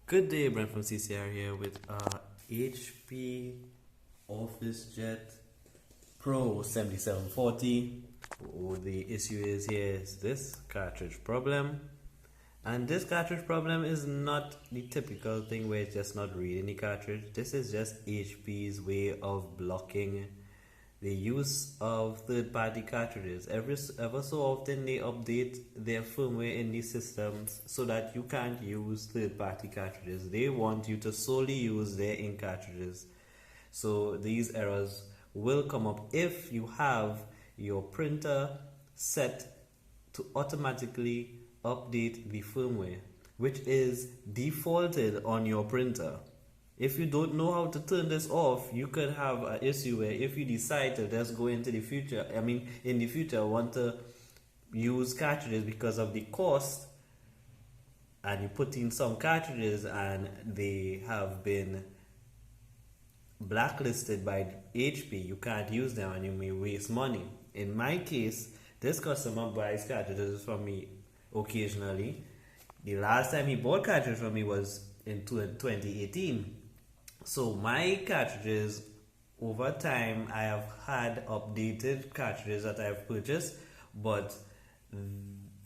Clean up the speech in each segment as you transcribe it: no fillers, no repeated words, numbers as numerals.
Good day, Brent from CCR here with HP Officejet Pro 7740. The issue is this cartridge problem, and this cartridge problem is not the typical thing where it's just not reading the cartridge. This is just HP's way of blocking the use of third-party cartridges. Ever so often they update their firmware in these systems so that you can't use third-party cartridges. They want you to solely use their ink cartridges. So these errors will come up if you have your printer set to automatically update the firmware, which is defaulted on your printer. If you don't know how to turn this off, you could have an issue where if you decide to just go into the future, in the future, want to use cartridges because of the cost, and you put in some cartridges and they have been blacklisted by HP, you can't use them and you may waste money. In my case, this customer buys cartridges from me occasionally. The last time he bought cartridges from me was in 2018. So my cartridges, over time, I have had updated cartridges that I have purchased, but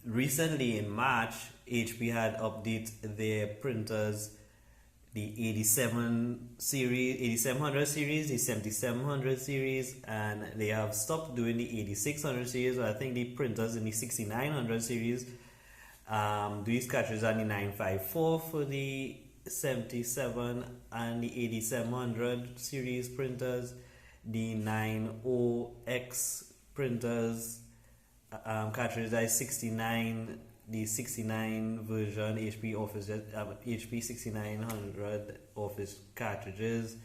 recently in March, HP had updated their printers, the 8700 series, the 7700 series, and they have stopped doing the 8600 series. I think the printers in the 6900 series, these cartridges are the 954 for the 77 and the 8700 series printers, the 90X printers, cartridges are 69, the 69 version HP Officejet, HP 6900 Office cartridges,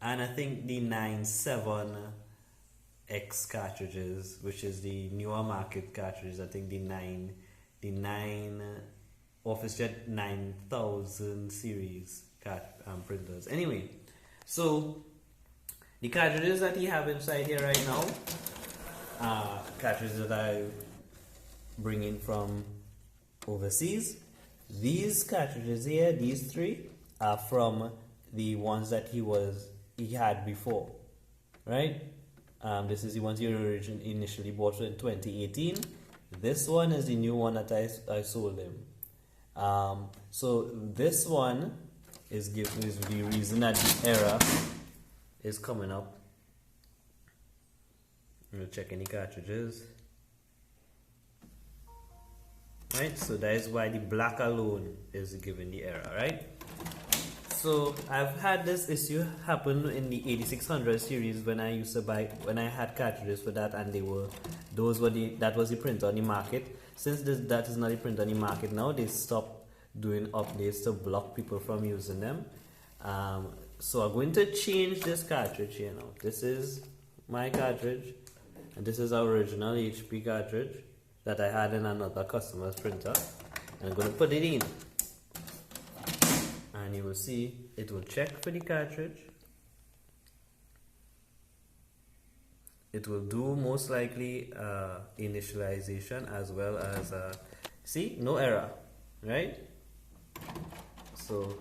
and I think the 97X cartridges, which is the newer market cartridges. I think the 9 Officejet 9000 series printers. Anyway, so the cartridges that you have inside here right now are cartridges that I bring in from overseas. These cartridges here, these three, are from the ones that he had before, right? This is the ones he initially bought in 2018. This one is the new one that I sold him. So this one is the reason that the error is coming up. I'm gonna check any cartridges. Right, so that is why the black alone is giving the error, right? So I've had this issue happen in the 8600 series when I had cartridges for that, and that was the printer on the market. Since that is not the printer on the market now, they stopped doing updates to block people from using them. So I'm going to change this cartridge here now. This is my cartridge, and this is our original HP cartridge that I had in another customer's printer. And I'm going to put it in, and you will see it will check for the cartridge. It will do most likely initialization as well as see, no error, right? So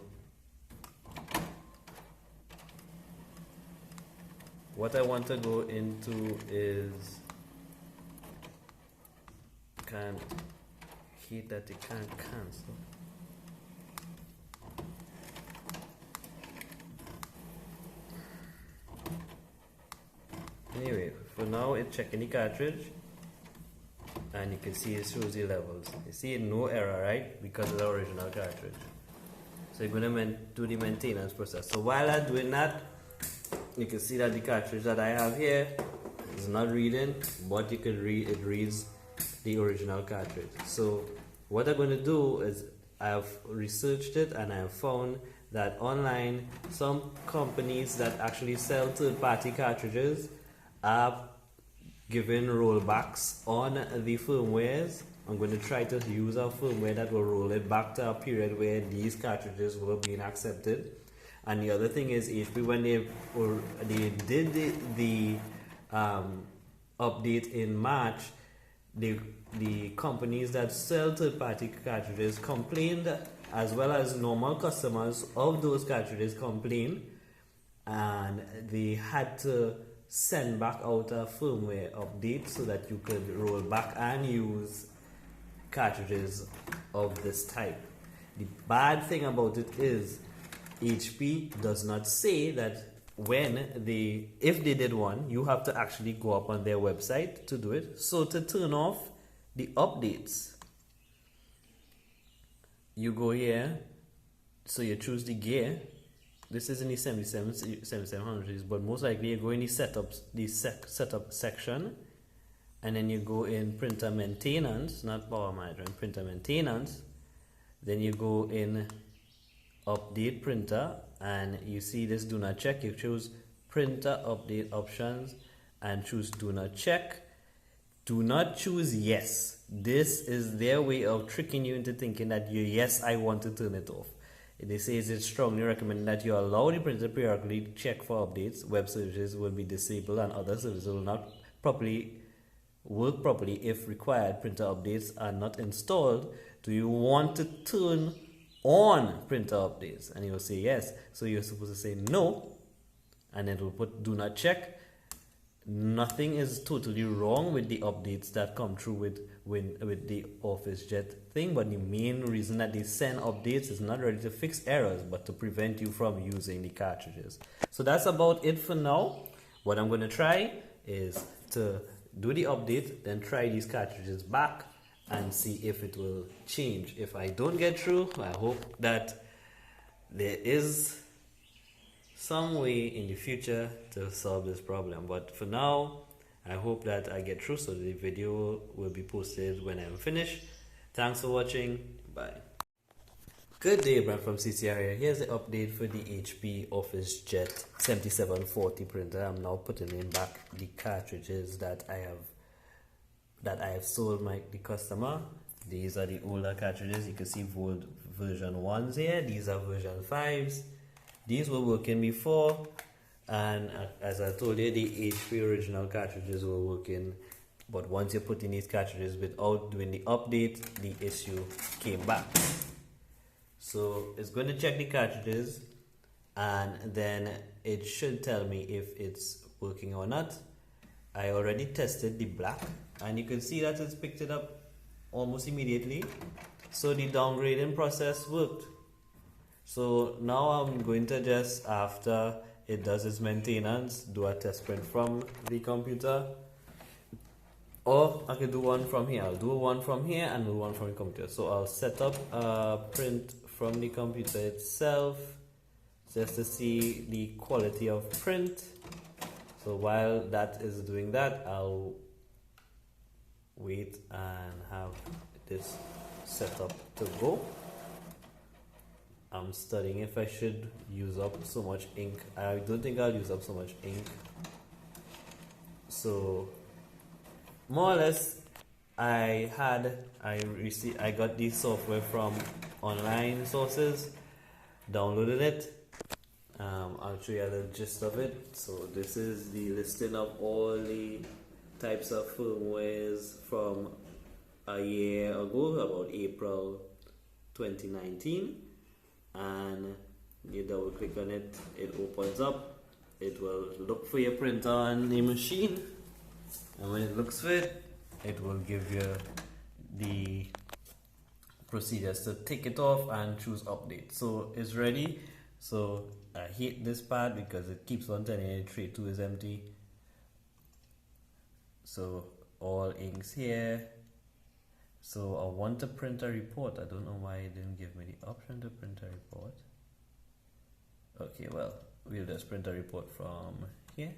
what I want to go into is, hate that it can't cancel. Anyway, for now it's checking the cartridge, and you can see it shows the levels. You see no error, right? Because of the original cartridge. So you're going to do the maintenance process. So while I'm doing that, you can see that the cartridge that I have here is not reading, but you can read, it reads the original cartridge. So what I'm going to do is, I have researched it and I have found that online some companies that actually sell third-party cartridges are giving rollbacks on the firmwares. I'm going to try to use a firmware that will roll it back to a period where these cartridges were being accepted. And the other thing is, HP, when they did the update in March, the companies that sell third-party cartridges complained as well as normal customers of those cartridges complained, and they had to send back out a firmware update so that you could roll back and use cartridges of this type. The bad thing about it is HP does not say that if they did one, you have to actually go up on their website to do it. So to turn off the updates, you go here, so you choose the gear. This is in the 7700s, but most likely you go in the setup section, and then you go in printer maintenance, not power management, printer maintenance. Then you go in update printer, and you see this do not check. You choose printer update options and choose do not check. Do not choose yes. This is their way of tricking you into thinking that yes, I want to turn it off. They say it's strongly recommended that you allow the printer periodically to check for updates. Web services will be disabled and other services will not work properly if required printer updates are not installed. Do you want to turn on printer updates? And you'll say yes. So you're supposed to say no, and it will put do not check. Nothing is totally wrong with the updates that come through with the Officejet thing, but the main reason that they send updates is not really to fix errors, but to prevent you from using the cartridges. So that's about it for now. What I'm going to try is to do the update, then try these cartridges back and see if it will change. If I don't get through, I hope that there is some way in the future to solve this problem, but for now I hope that I get through, so the video will be posted when I'm finished. Thanks for watching. Bye. Good day, Brent from CCR. Here's the update for the HP Officejet 7740 printer. I'm now putting in back the cartridges that I have sold the customer. These are the older cartridges. You can see version 1s here. These are version 5s. These were working before, and as I told you, the HP original cartridges were working, but once you put in these cartridges without doing the update, the issue came back. So it's going to check the cartridges, and then it should tell me if it's working or not. I already tested the black, and you can see that it's picked it up almost immediately. So the downgrading process worked. So now I'm going to just, after it does its maintenance, do a test print from the computer, or I can do one from here. I'll do one from here and do one from the computer. So I'll set up a print from the computer itself just to see the quality of print. So while that is doing that, I'll wait and have this set up to go. I'm studying if I should use up so much ink. I don't think I'll use up so much ink. So more or less, I got this software from online sources, downloaded it. I'll show you the gist of it. So this is the listing of all the types of firmwares from a year ago, about April 2019. And you double click on it, it opens up. It will look for your printer on the machine, and when it looks for it, it will give you the procedures to take it off and choose update. So it's ready. So I hate this part because it keeps on telling you tray 2 is empty. So all inks here. So I want to print a report. I don't know why it didn't give me the option to print a report. Okay, well, we'll just print a report from here.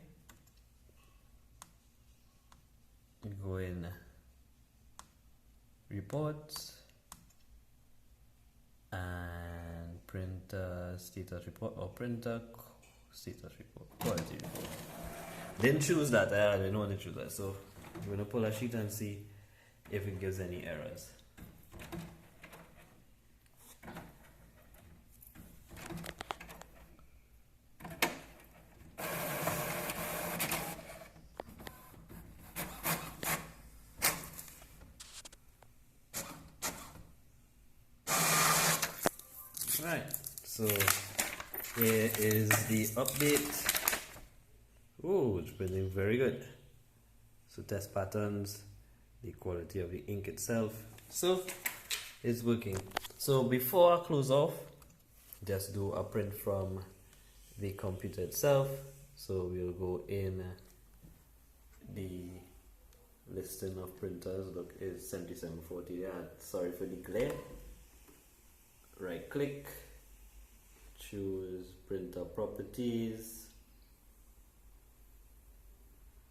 You go in reports and print a status report, or print a status report, quality report. Didn't choose that. I didn't want to choose that. So I'm going to pull a sheet and see if it gives any errors. Alright, so here is the update. Oh, it's printing very good. So test patterns, the quality of the ink itself. So it's working. So before I close off, just do a print from the computer itself. So we'll go in the listing of printers. Look, it's 7740. Yeah, sorry for the glare. Right click, choose printer properties,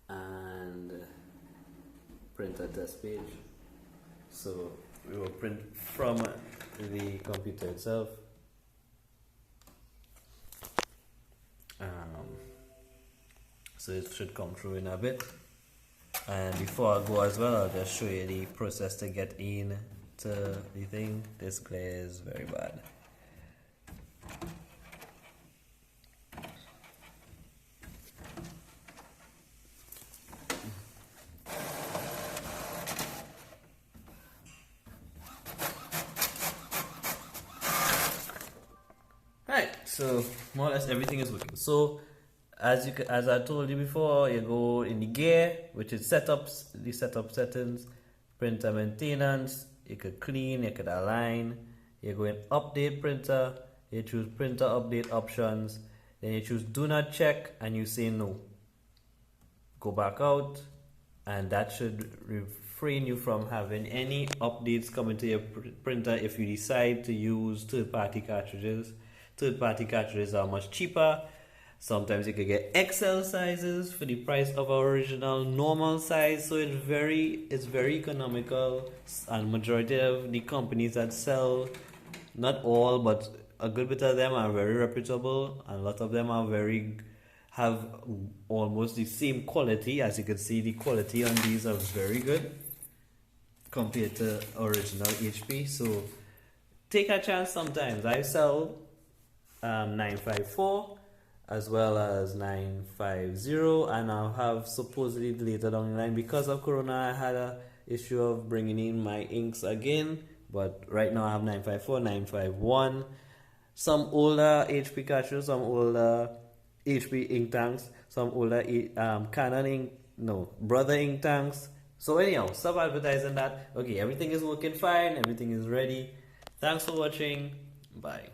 and printer test page. So we will print from the computer itself. So it should come through in a bit. And before I go as well, I'll just show you the process to get in to the thing. This glare is very bad. Right, so more or less everything is working. So as I told you before, you go in the gear, which is setups, the setup settings, printer maintenance. You could clean, you could align. You go in update printer, you choose printer update options, then you choose do not check and you say no. Go back out, and that should refrain you from having any updates coming to your printer if you decide to use third-party cartridges. Third-party cartridges are much cheaper. Sometimes you can get XL sizes for the price of our original normal size, so it's very economical. And majority of the companies that sell, not all, but a good bit of them are very reputable, and a lot of them have almost the same quality. As you can see, the quality on these are very good compared to original HP. So take a chance sometimes. I sell 954 as well as 950, and I'll have supposedly later down the line, because of Corona, I had a issue of bringing in my inks again, but right now I have 954, 951, some older HP cartridges, some older HP ink tanks, some older Canon ink, Brother ink tanks. So anyhow, stop advertising that. Okay, everything is working fine, everything is ready. Thanks for watching. Bye.